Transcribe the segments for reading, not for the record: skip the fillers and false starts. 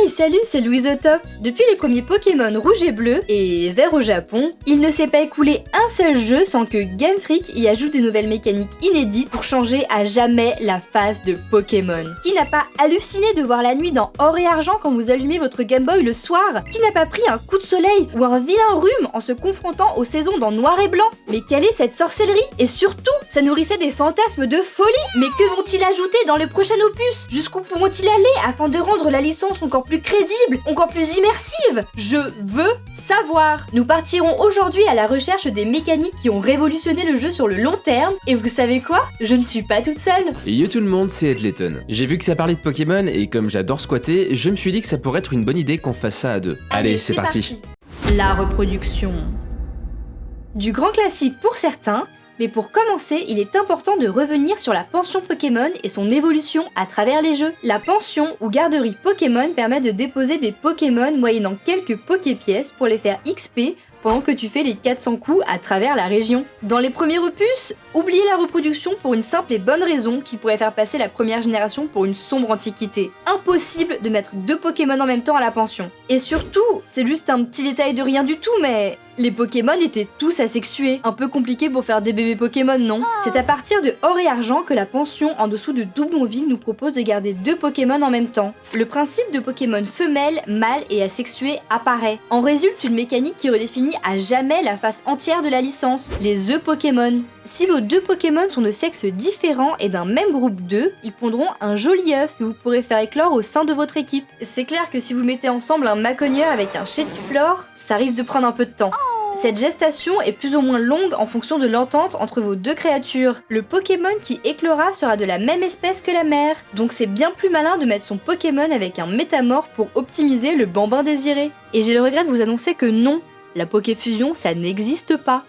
Hey, salut, c'est Louise au top. Depuis les premiers Pokémon rouge et bleu et vert au Japon, il ne s'est pas écoulé un seul jeu sans que Game Freak y ajoute des nouvelles mécaniques inédites pour changer à jamais la face de Pokémon. Qui n'a pas halluciné de voir la nuit dans Or et Argent quand vous allumez votre Game Boy le soir? Qui n'a pas pris un coup de soleil ou un vilain rhume en se confrontant aux saisons dans Noir et Blanc? Mais quelle est cette sorcellerie? Et surtout, ça nourrissait des fantasmes de folie. Mais que vont-ils ajouter dans le prochain opus? Jusqu'où pourront-ils aller afin de rendre la licence encore plus crédible, encore plus immersive? Je veux savoir. Nous partirons aujourd'hui à la recherche des mécaniques qui ont révolutionné le jeu sur le long terme. Et vous savez quoi? Je ne suis pas toute seule. Et yo tout le monde, c'est Edleton. J'ai vu que ça parlait de Pokémon et comme j'adore squatter, je me suis dit que ça pourrait être une bonne idée qu'on fasse ça à deux. Allez, c'est parti. La reproduction. Du grand classique pour certains, mais pour commencer, il est important de revenir sur la pension Pokémon et son évolution à travers les jeux. La pension ou garderie Pokémon permet de déposer des Pokémon moyennant quelques Poképièces pour les faire XP pendant que tu fais les 400 coups à travers la région. Dans les premiers opus, oubliez la reproduction pour une simple et bonne raison qui pourrait faire passer la première génération pour une sombre antiquité. Impossible de mettre 2 Pokémon en même temps à la pension. Et surtout, c'est juste un petit détail de rien du tout, mais les Pokémon étaient tous asexués. Un peu compliqué pour faire des bébés Pokémon, non? C'est à partir de Or et Argent que la pension en dessous de Doublonville nous propose de garder 2 Pokémon en même temps. Le principe de Pokémon femelle, mâle et asexué apparaît. En résulte une mécanique qui redéfinit à jamais la face entière de la licence, les œufs Pokémon. Si vos 2 Pokémon sont de sexe différent et d'un même groupe d'œufs, ils pondront un joli œuf que vous pourrez faire éclore au sein de votre équipe. C'est clair que si vous mettez ensemble un Macogneur avec un Chétiflore, ça risque de prendre un peu de temps. Cette gestation est plus ou moins longue en fonction de l'entente entre vos 2 créatures. Le Pokémon qui éclora sera de la même espèce que la mère, donc c'est bien plus malin de mettre son Pokémon avec un métamorphe pour optimiser le bambin désiré. Et j'ai le regret de vous annoncer que non, la Pokéfusion ça n'existe pas.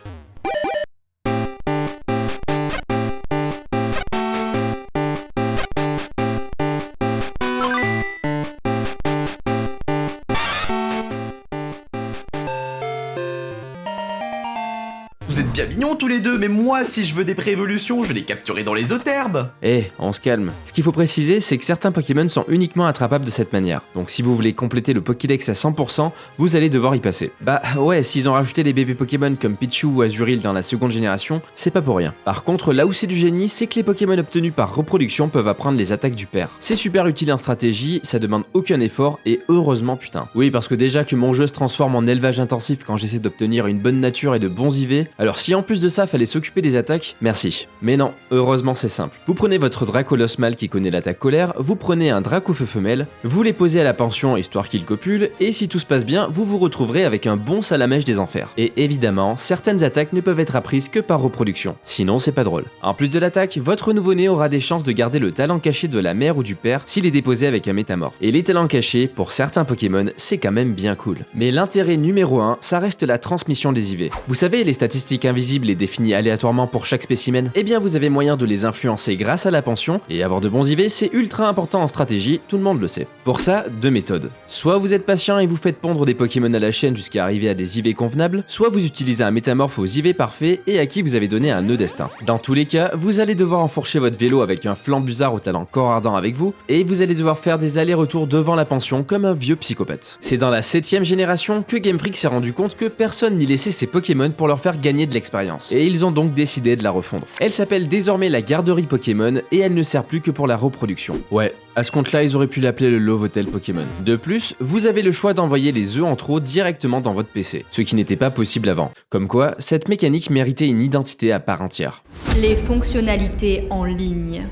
Vous êtes bien mignons tous les deux, mais moi, si je veux des pré-évolutions, je vais les capturer dans les Eutherbes. On se calme. Ce qu'il faut préciser, c'est que certains Pokémon sont uniquement attrapables de cette manière. Donc si vous voulez compléter le Pokédex à 100%, vous allez devoir y passer. Bah ouais, s'ils ont rajouté des bébés Pokémon comme Pichu ou Azuril dans la seconde génération, c'est pas pour rien. Par contre, là où c'est du génie, c'est que les Pokémon obtenus par reproduction peuvent apprendre les attaques du père. C'est super utile en stratégie, ça demande aucun effort et heureusement putain. Oui, parce que déjà que mon jeu se transforme en élevage intensif quand j'essaie d'obtenir une bonne nature et de bons IV, alors si en plus de ça fallait s'occuper des attaques, merci. Mais non, heureusement c'est simple. Vous prenez votre Dracolos mâle qui connaît l'attaque colère, vous prenez un Dracofeu femelle, vous les posez à la pension histoire qu'il copule, et si tout se passe bien, vous vous retrouverez avec un bon Salamèche des enfers. Et évidemment, certaines attaques ne peuvent être apprises que par reproduction, sinon c'est pas drôle. En plus de l'attaque, votre nouveau-né aura des chances de garder le talent caché de la mère ou du père s'il est déposé avec un métamorphe. Et les talents cachés, pour certains Pokémon, c'est quand même bien cool. Mais l'intérêt numéro 1, ça reste la transmission des IV. Vous savez, les statistiques invisibles et définies aléatoirement pour chaque spécimen, eh bien vous avez moyen de les influencer grâce à la pension, et avoir de bons IV c'est ultra important en stratégie, tout le monde le sait. Pour ça, 2 méthodes. Soit vous êtes patient et vous faites pondre des Pokémon à la chaîne jusqu'à arriver à des IV convenables, soit vous utilisez un métamorphe aux IV parfaits et à qui vous avez donné un nœud destin. Dans tous les cas, vous allez devoir enfourcher votre vélo avec un Flambusard au talent corps ardent avec vous, et vous allez devoir faire des allers-retours devant la pension comme un vieux psychopathe. C'est dans la 7ème génération que Game Freak s'est rendu compte que personne n'y laissait ses Pokémon pour leur faire gagner de l'expérience. Et ils ont donc décidé de la refondre. Elle s'appelle désormais la garderie Pokémon et elle ne sert plus que pour la reproduction. Ouais, à ce compte-là, ils auraient pu l'appeler le Love Hotel Pokémon. De plus, vous avez le choix d'envoyer les œufs en trop directement dans votre PC, ce qui n'était pas possible avant. Comme quoi, cette mécanique méritait une identité à part entière. Les fonctionnalités en ligne.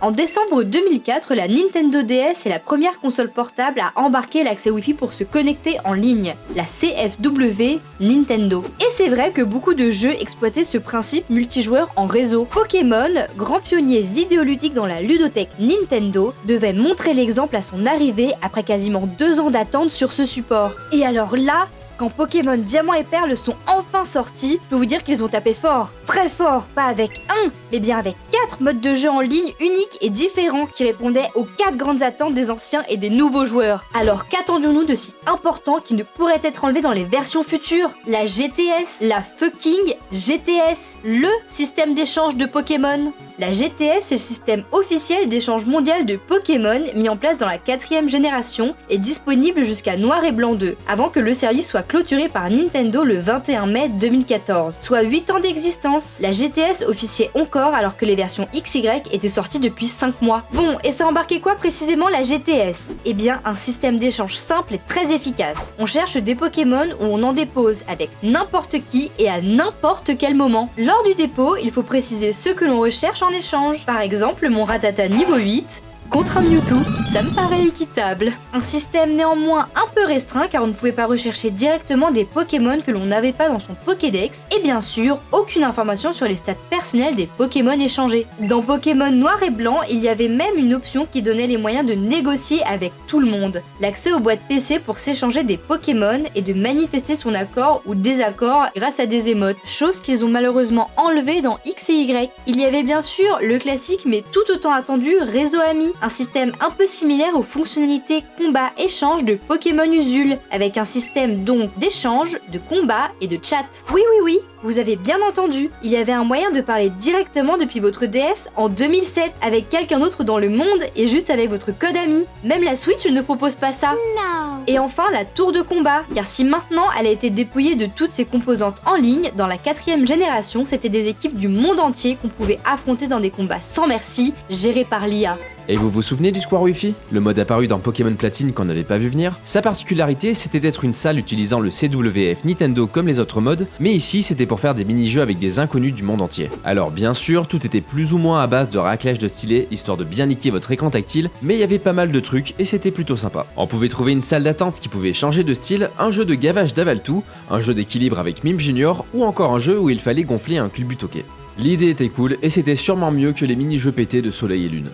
En décembre 2004, la Nintendo DS est la première console portable à embarquer l'accès Wi-Fi pour se connecter en ligne, la CFW Nintendo. Et c'est vrai que beaucoup de jeux exploitaient ce principe multijoueur en réseau. Pokémon, grand pionnier vidéoludique dans la ludothèque Nintendo, devait montrer l'exemple à son arrivée après quasiment 2 ans d'attente sur ce support. Et alors là, quand Pokémon Diamant et Perle sont enfin sortis, je peux vous dire qu'ils ont tapé fort, très fort, pas avec un, mais bien avec 4 modes de jeu en ligne uniques et différents qui répondaient aux 4 grandes attentes des anciens et des nouveaux joueurs. Alors qu'attendions-nous de si important qui ne pourrait être enlevé dans les versions futures? La GTS, la fucking GTS, le système d'échange de Pokémon. La GTS est le système officiel d'échange mondial de Pokémon mis en place dans la 4ème génération et disponible jusqu'à Noir et Blanc 2, avant que le service soit clôturé par Nintendo le 21 mai 2014, soit 8 ans d'existence. La GTS officiait encore alors que les versions XY étaient sorties depuis 5 mois. Bon, et ça embarquait quoi précisément la GTS? Eh bien, un système d'échange simple et très efficace. On cherche des Pokémon où on en dépose avec n'importe qui et à n'importe quel moment. Lors du dépôt, il faut préciser ce que l'on recherche en échange. Par exemple, mon Rattata niveau 8 contre un Mewtwo, ça me paraît équitable. Un système néanmoins un peu restreint car on ne pouvait pas rechercher directement des Pokémon que l'on n'avait pas dans son Pokédex et bien sûr aucune information sur les stats personnelles des Pokémon échangés. Dans Pokémon Noir et Blanc, il y avait même une option qui donnait les moyens de négocier avec tout le monde. L'accès aux boîtes PC pour s'échanger des Pokémon et de manifester son accord ou désaccord grâce à des émotes, chose qu'ils ont malheureusement enlevé dans X et Y. Il y avait bien sûr le classique mais tout autant attendu Réseau Ami, un système un peu similaire aux fonctionnalités combat-échange de Pokémon Usul, avec un système donc d'échange, de combat et de chat. Oui, vous avez bien entendu, il y avait un moyen de parler directement depuis votre DS en 2007 avec quelqu'un d'autre dans le monde et juste avec votre code ami. Même la Switch ne propose pas ça. Non. Et enfin la tour de combat, car si maintenant elle a été dépouillée de toutes ses composantes en ligne, dans la 4ème génération, c'était des équipes du monde entier qu'on pouvait affronter dans des combats sans merci, gérés par l'IA. Et vous vous souvenez du Square Wi-Fi? Le mode apparu dans Pokémon Platine qu'on n'avait pas vu venir? Sa particularité, c'était d'être une salle utilisant le CWF Nintendo comme les autres modes, mais ici c'était pour faire des mini-jeux avec des inconnus du monde entier. Alors bien sûr, tout était plus ou moins à base de raclage de stylets, histoire de bien niquer votre écran tactile, mais il y avait pas mal de trucs et c'était plutôt sympa. On pouvait trouver une salle d'attente qui pouvait changer de style, un jeu de gavage d'Avaltou, un jeu d'équilibre avec Mime Junior, ou encore un jeu où il fallait gonfler un Culbutoke. L'idée était cool et c'était sûrement mieux que les mini-jeux pétés de Soleil et Lune.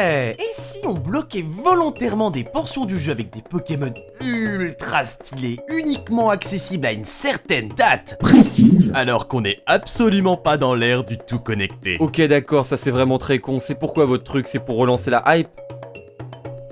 Et si on bloquait volontairement des portions du jeu avec des Pokémon ultra stylés, uniquement accessibles à une certaine date précise, alors qu'on n'est absolument pas dans l'ère du tout connecté? Ok d'accord, ça c'est vraiment très con, c'est pourquoi votre truc c'est pour relancer la hype?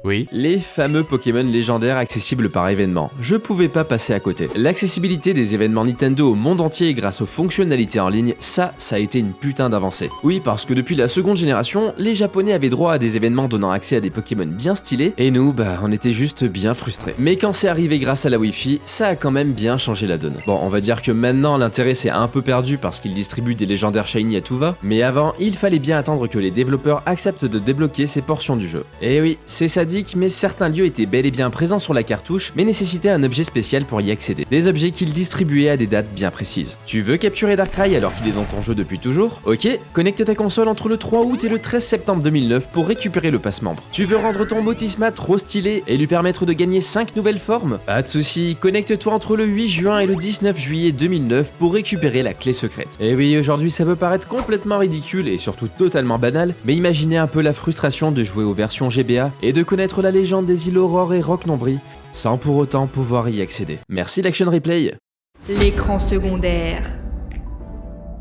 Oui. Les fameux Pokémon légendaires accessibles par événement. Je pouvais pas passer à côté. L'accessibilité des événements Nintendo au monde entier grâce aux fonctionnalités en ligne, ça a été une putain d'avancée. Oui, parce que depuis la seconde génération, les Japonais avaient droit à des événements donnant accès à des Pokémon bien stylés, et nous, on était juste bien frustrés. Mais quand c'est arrivé grâce à la Wi-Fi, ça a quand même bien changé la donne. Bon, on va dire que maintenant l'intérêt s'est un peu perdu parce qu'ils distribuent des légendaires shiny à tout va, mais avant, il fallait bien attendre que les développeurs acceptent de débloquer ces portions du jeu. Et oui, c'est sadique, mais certains lieux étaient bel et bien présents sur la cartouche, mais nécessitaient un objet spécial pour y accéder. Des objets qu'ils distribuaient à des dates bien précises. Tu veux capturer Darkrai alors qu'il est dans ton jeu depuis toujours? Ok, connecte ta console entre le 3 août et le 13 septembre 2009 pour récupérer le passe-membre. Tu veux rendre ton Motisma trop stylé et lui permettre de gagner 5 nouvelles formes? Pas de soucis, connecte-toi entre le 8 juin et le 19 juillet 2009 pour récupérer la clé secrète. Et oui, aujourd'hui ça peut paraître complètement ridicule et surtout totalement banal, mais imaginez un peu la frustration de jouer aux versions GBA et de connaître la légende des îles Aurore et Roc-Nombri, sans pour autant pouvoir y accéder. Merci l'Action Replay. L'écran secondaire.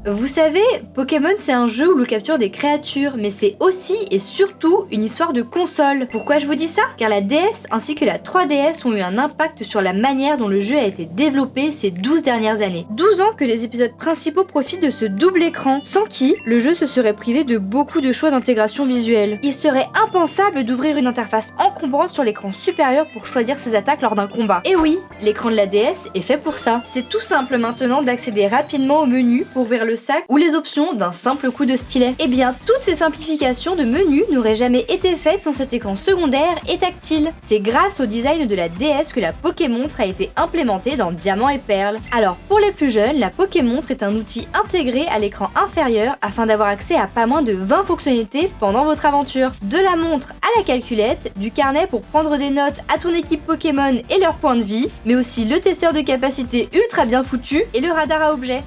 Vous savez, Pokémon c'est un jeu où l'on capture des créatures, mais c'est aussi et surtout une histoire de console. Pourquoi je vous dis ça? Car la DS ainsi que la 3DS ont eu un impact sur la manière dont le jeu a été développé ces 12 dernières années. 12 ans que les épisodes principaux profitent de ce double écran, sans qui le jeu se serait privé de beaucoup de choix d'intégration visuelle. Il serait impensable d'ouvrir une interface encombrante sur l'écran supérieur pour choisir ses attaques lors d'un combat. Et oui, l'écran de la DS est fait pour ça. C'est tout simple maintenant d'accéder rapidement au menu pour ouvrir le sac ou les options d'un simple coup de stylet. Et bien, toutes ces simplifications de menu n'auraient jamais été faites sans cet écran secondaire et tactile. C'est grâce au design de la DS que la Pokémontre a été implémentée dans Diamant et Perle. Alors, pour les plus jeunes, la Pokémontre est un outil intégré à l'écran inférieur afin d'avoir accès à pas moins de 20 fonctionnalités pendant votre aventure. De la montre à la calculette, du carnet pour prendre des notes à ton équipe Pokémon et leur point de vie, mais aussi le testeur de capacité ultra bien foutu et le radar à objets.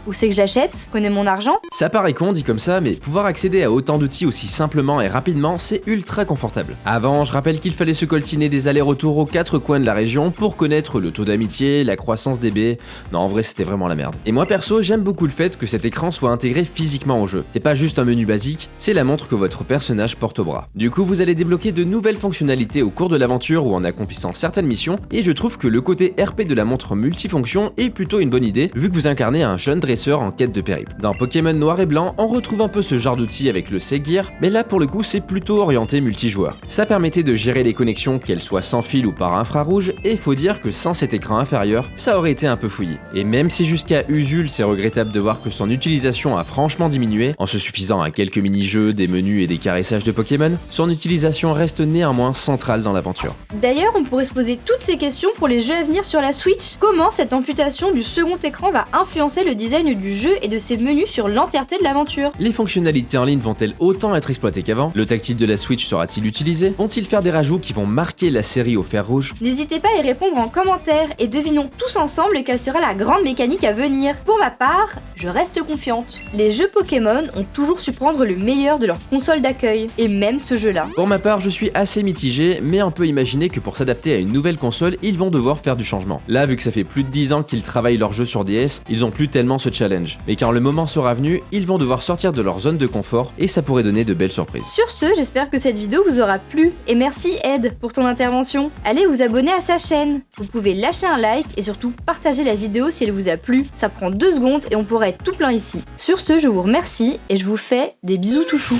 Où c'est que je l'achète? Prenez mon argent? Ça paraît con dit comme ça, mais pouvoir accéder à autant d'outils aussi simplement et rapidement, c'est ultra confortable. Avant, je rappelle qu'il fallait se coltiner des allers-retours aux 4 coins de la région pour connaître le taux d'amitié, la croissance des baies. Non, en vrai, c'était vraiment la merde. Et moi perso, j'aime beaucoup le fait que cet écran soit intégré physiquement au jeu. C'est pas juste un menu basique, c'est la montre que votre personnage porte au bras. Du coup, vous allez débloquer de nouvelles fonctionnalités au cours de l'aventure ou en accomplissant certaines missions, et je trouve que le côté RP de la montre multifonction est plutôt une bonne idée, vu que vous incarnez un jeune dresseurs en quête de périple. Dans Pokémon Noir et Blanc, on retrouve un peu ce genre d'outil avec le Segear, mais là pour le coup c'est plutôt orienté multijoueur. Ça permettait de gérer les connexions, qu'elles soient sans fil ou par infrarouge, et faut dire que sans cet écran inférieur, ça aurait été un peu fouillé. Et même si jusqu'à Usul c'est regrettable de voir que son utilisation a franchement diminué, en se suffisant à quelques mini-jeux, des menus et des caressages de Pokémon, son utilisation reste néanmoins centrale dans l'aventure. D'ailleurs, on pourrait se poser toutes ces questions pour les jeux à venir sur la Switch. Comment cette amputation du second écran va influencer le design du jeu et de ses menus sur l'entièreté de l'aventure? Les fonctionnalités en ligne vont-elles autant être exploitées qu'avant? Le tactile de la Switch sera-t-il utilisé? Vont-ils faire des rajouts qui vont marquer la série au fer rouge? N'hésitez pas à y répondre en commentaire et devinons tous ensemble quelle sera la grande mécanique à venir. Pour ma part, je reste confiante. Les jeux Pokémon ont toujours su prendre le meilleur de leur console d'accueil, et même ce jeu-là. Pour ma part, je suis assez mitigé, mais on peut imaginer que pour s'adapter à une nouvelle console, ils vont devoir faire du changement. Là, vu que ça fait plus de 10 ans qu'ils travaillent leur jeu sur DS, ils ont plus tellement ce challenge. Mais quand le moment sera venu, ils vont devoir sortir de leur zone de confort, et ça pourrait donner de belles surprises. Sur ce, j'espère que cette vidéo vous aura plu, et merci Ed pour ton intervention. Allez vous abonner à sa chaîne. Vous pouvez lâcher un like et surtout partager la vidéo si elle vous a plu. Ça prend 2 secondes et on pourrait être tout plein ici. Sur ce, je vous remercie et je vous fais des bisous tout choux.